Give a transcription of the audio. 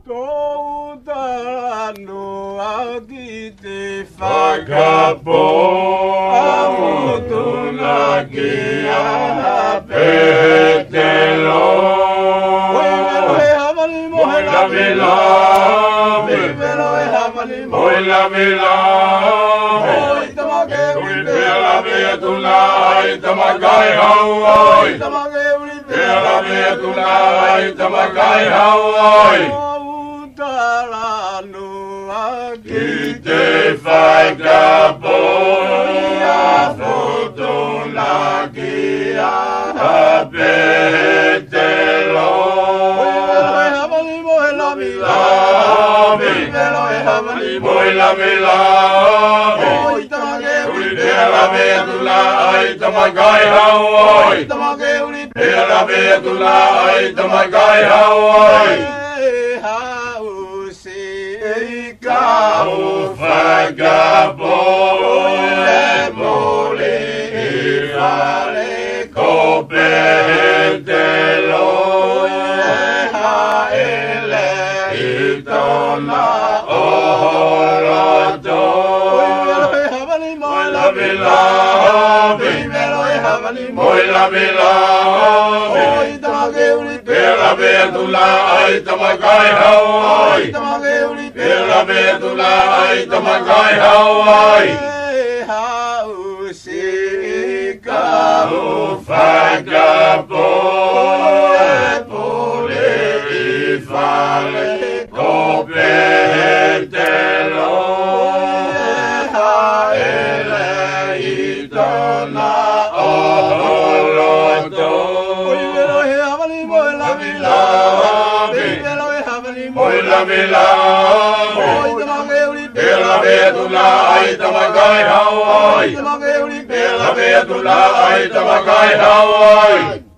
Toutano audite Vagabond, amutunakia Petelo, Moila Milami, Moila Milami, Pela Vietulai, Tamagai Hawaii, Pela Vietulai, Tamagai Hawaii. Ite vagabond, amutunakia Petelo. Moila Milami, Pela Vietulai, Tamagai Hawaii, Pela Vietulai, Tamagai Hawaii. Kau vagabond, mole vale copetelo, ele itona oroto, moila milami, moila milami, pela Vietulai, Tamagai Hawaii. Pela Vietulai, Tamagai Hawaii. Kau vagabond, pole vale copetelo, ele itona oroto, moila milami, moila milami, pela Vietulai, Tamagai Hawaii, pela Vietulai, Tamagai Hawaii.